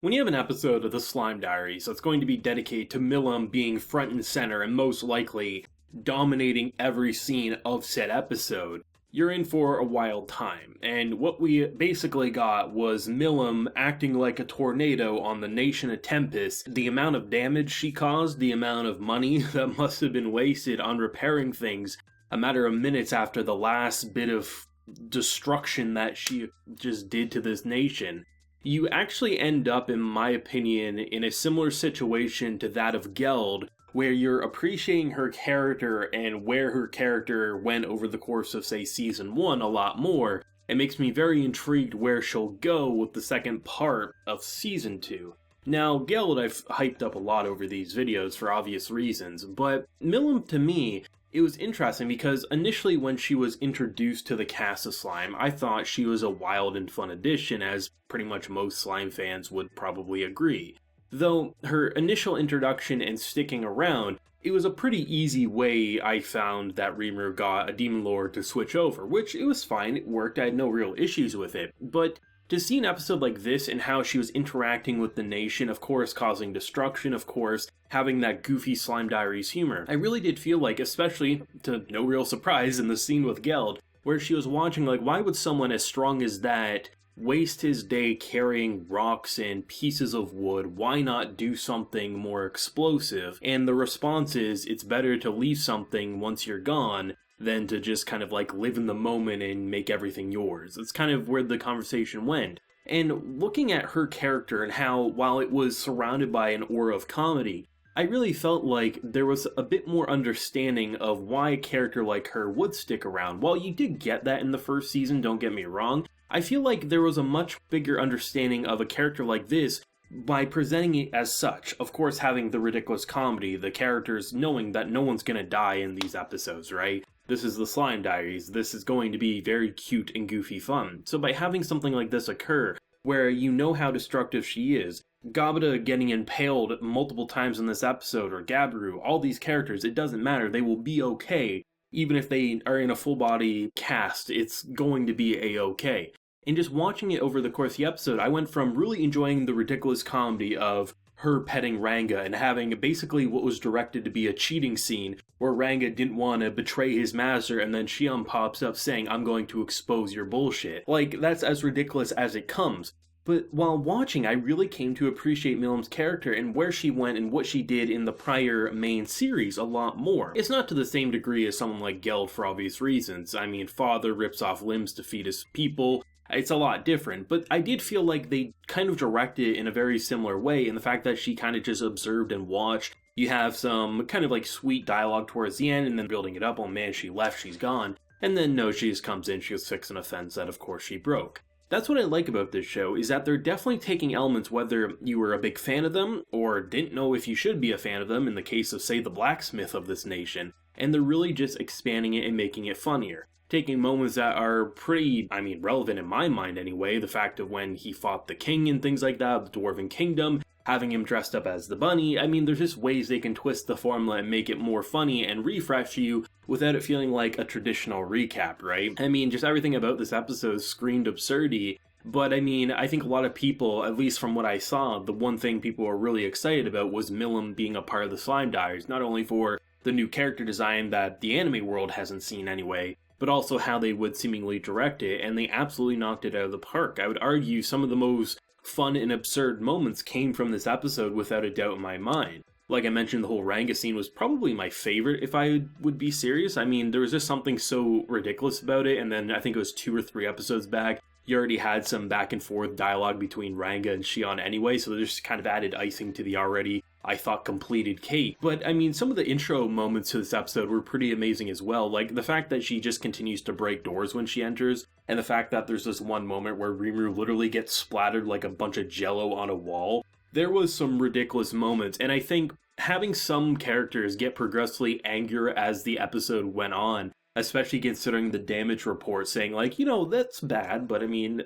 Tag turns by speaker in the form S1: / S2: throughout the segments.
S1: When you have an episode of the Slime Diaries that's going to be dedicated to MILIM being front and center and most likely dominating every scene of said episode, you're in for a wild time. And what we basically got was MILIM acting like a tornado on the nation of Tempest. The amount of damage she caused, the amount of money that must have been wasted on repairing things a matter of minutes after the last bit of destruction that she just did to this nation. You actually end up, in my opinion, in a similar situation to that of Geld, where you're appreciating her character and where her character went over the course of, say, Season 1 a lot more. It makes me very intrigued where she'll go with the second part of Season 2. Now, Geld I've hyped up a lot over these videos for obvious reasons, but MILIM to me, it was interesting because initially when she was introduced to the cast of Slime, I thought she was a wild and fun addition, as pretty much most Slime fans would probably agree. Though her initial introduction and sticking around, it was a pretty easy way I found that Rimuru got a Demon Lord to switch over, which it was fine, it worked, I had no real issues with it, but to see an episode like this and how she was interacting with the nation, of course causing destruction, of course having that goofy Slime Diaries humor, I really did feel like, especially to no real surprise in the scene with Geld, where she was watching like, why would someone as strong as that waste his day carrying rocks and pieces of wood? Why not do something more explosive? And the response is, it's better to leave something once you're gone than to just kind of like live in the moment and make everything yours. It's kind of where the conversation went. And looking at her character and how, while it was surrounded by an aura of comedy, I really felt like there was a bit more understanding of why a character like her would stick around. While you did get that in the first season, don't get me wrong, I feel like there was a much bigger understanding of a character like this by presenting it as such. Of course, having the ridiculous comedy, the characters knowing that no one's gonna die in these episodes, right? This is the Slime Diaries, this is going to be very cute and goofy fun. So by having something like this occur, where you know how destructive she is, Gabata getting impaled multiple times in this episode, or Gabiru, all these characters, it doesn't matter, they will be okay. Even if they are in a full body cast, it's going to be a-okay. And just watching it over the course of the episode, I went from really enjoying the ridiculous comedy of her petting Ranga and having basically what was directed to be a cheating scene where Ranga didn't want to betray his master, and then Hsieh pops up saying, I'm going to expose your bullshit. Like, that's as ridiculous as it comes. But while watching, I really came to appreciate MILIM'S character and where she went and what she did in the prior main series a lot more. It's not to the same degree as someone like Geld for obvious reasons. I mean, father rips off limbs to feed his people. It's a lot different, but I did feel like they kind of directed it in a very similar way in the fact that she kind of just observed and watched. You have some kind of like sweet dialogue towards the end and then building it up, oh man, she left, she's gone. And then no, she just comes in, she was fixing a fence that of course she broke. That's what I like about this show, is that they're definitely taking elements whether you were a big fan of them or didn't know if you should be a fan of them in the case of, say, the blacksmith of this nation, and they're really just expanding it and making it funnier. Taking moments that are pretty, relevant in my mind anyway, the fact of when he fought the king and things like that, the Dwarven Kingdom, having him dressed up as the bunny. There's just ways they can twist the formula and make it more funny and refresh you without it feeling like a traditional recap, right? Just everything about this episode screamed absurdity, but I think a lot of people, at least from what I saw, the one thing people were really excited about was MILIM being a part of the Slime Diaries, not only for the new character design that the anime world hasn't seen anyway, but also how they would seemingly direct it, and they absolutely knocked it out of the park. I would argue some of the most fun and absurd moments came from this episode without a doubt in my mind. Like I mentioned, the whole Ranga scene was probably my favorite if I would be serious. There was just something so ridiculous about it, and then I think it was 2 or 3 episodes back, you already had some back and forth dialogue between Ranga and Hsieh anyway, so they just kind of added icing to the already, I thought, completed cake. But some of the intro moments to this episode were pretty amazing as well, like the fact that she just continues to break doors when she enters, and the fact that there's this one moment where Rimuru literally gets splattered like a bunch of jello on a wall. There was some ridiculous moments, and I think having some characters get progressively angrier as the episode went on, especially considering the damage report saying like, that's bad, but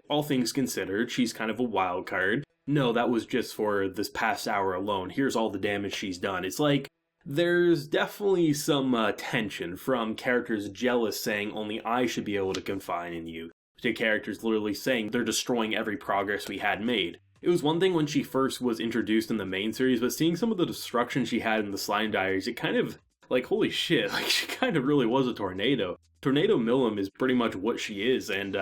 S1: all things considered, she's kind of a wild card. No, that was just for this past hour alone. Here's all the damage she's done. It's like, there's definitely some tension from characters jealous saying only I should be able to confide in you, to characters literally saying they're destroying every progress we had made. It was one thing when she first was introduced in the main series, but seeing some of the destruction she had in the Slime Diaries, it kind of, like, holy shit, like, she kind of really was a tornado. Tornado MILIM is pretty much what she is, and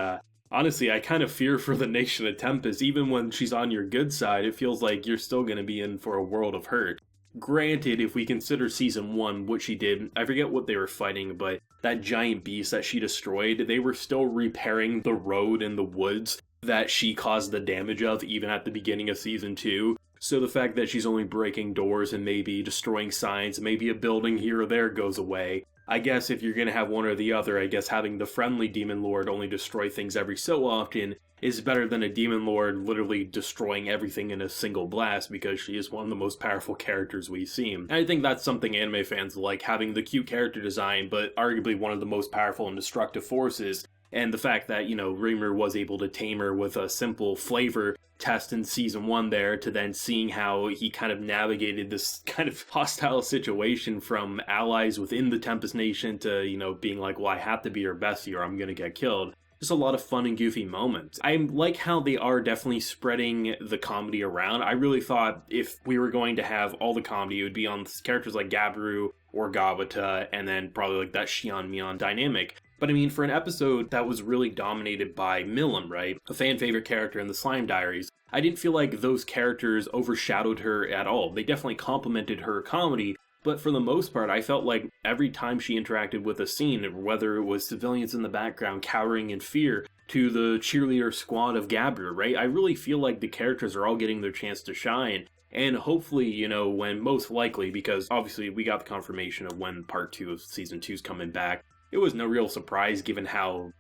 S1: honestly, I kind of fear for the Nation of Tempest. Even when she's on your good side, it feels like you're still going to be in for a world of hurt. Granted, if we consider season 1, what she did, I forget what they were fighting, but that giant beast that she destroyed, they were still repairing the road in the woods that she caused the damage of even at the beginning of season 2. So the fact that she's only breaking doors and maybe destroying signs, maybe a building here or there goes away. I guess if you're going to have one or the other, I guess having the friendly Demon Lord only destroy things every so often is better than a Demon Lord literally destroying everything in a single blast, because she is one of the most powerful characters we've seen. And I think that's something anime fans like, having the cute character design, but arguably one of the most powerful and destructive forces. And the fact that, Reamer was able to tame her with a simple flavor test in season 1 there, to then seeing how he kind of navigated this kind of hostile situation from allies within the Tempest Nation to, being like, well, I have to be your bestie or I'm gonna get killed. Just a lot of fun and goofy moments. I like how they are definitely spreading the comedy around. I really thought if we were going to have all the comedy, it would be on characters like Gabiru or Gavata, and then probably like that Xian-Mian dynamic. But I mean, for an episode that was really dominated by MILIM, right? A fan favorite character in the Slime Diaries, I didn't feel like those characters overshadowed her at all. They definitely complemented her comedy, but for the most part, I felt like every time she interacted with a scene, whether it was civilians in the background cowering in fear, to the cheerleader squad of Gabiru, right? I really feel like the characters are all getting their chance to shine. And hopefully, when most likely, because obviously we got the confirmation of when part 2 of season 2 is coming back. It was no real surprise given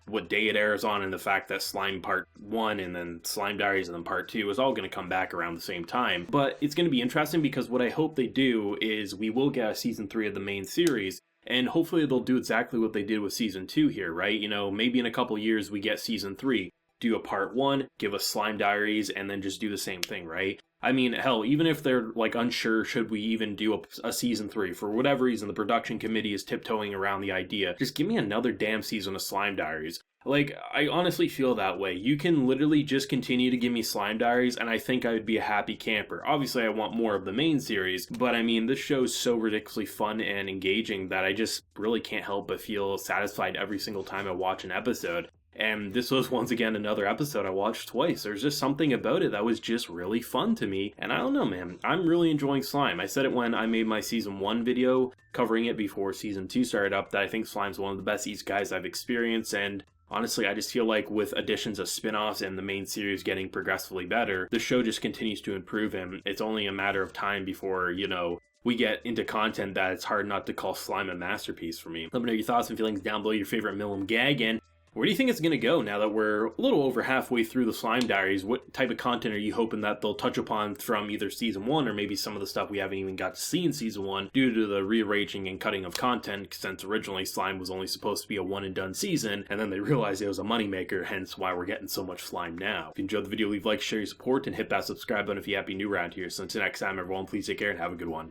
S1: what day it airs on, and the fact that Slime Part 1 and then Slime Diaries and then Part 2 is all going to come back around the same time. But it's going to be interesting, because what I hope they do is we will get a season 3 of the main series, and hopefully they'll do exactly what they did with season 2 here, right? Maybe in a couple years we get season 3. Do a part 1, give us Slime Diaries, and then just do the same thing, right? I mean, hell, even if they're, unsure, should we even do a season 3? For whatever reason, the production committee is tiptoeing around the idea. Just give me another damn season of Slime Diaries. I honestly feel that way. You can literally just continue to give me Slime Diaries, and I think I would be a happy camper. Obviously, I want more of the main series, but I mean, this show is so ridiculously fun and engaging that I just really can't help but feel satisfied every single time I watch an episode. And this was once again another episode I watched twice. There's just something about it that was just really fun to me. And I don't know, man. I'm really enjoying Slime. I said it when I made my season 1 video covering it before season 2 started up, that I think Slime's one of the best isekais I've experienced. And honestly, I just feel like with additions of spin-offs and the main series getting progressively better, the show just continues to improve, and it's only a matter of time before, we get into content that it's hard not to call Slime a masterpiece for me. Let me know your thoughts and feelings down below, your favorite MILIM gag, and where do you think it's going to go now that we're a little over halfway through the Slime Diaries? What type of content are you hoping that they'll touch upon from either season 1 or maybe some of the stuff we haven't even got to see in season 1 due to the rearranging and cutting of content, since originally Slime was only supposed to be a one and done season, and then they realized it was a moneymaker, hence why we're getting so much Slime now. If you enjoyed the video, leave a like, share your support, and hit that subscribe button if you happen to be new around here. So until next time, everyone, please take care and have a good one.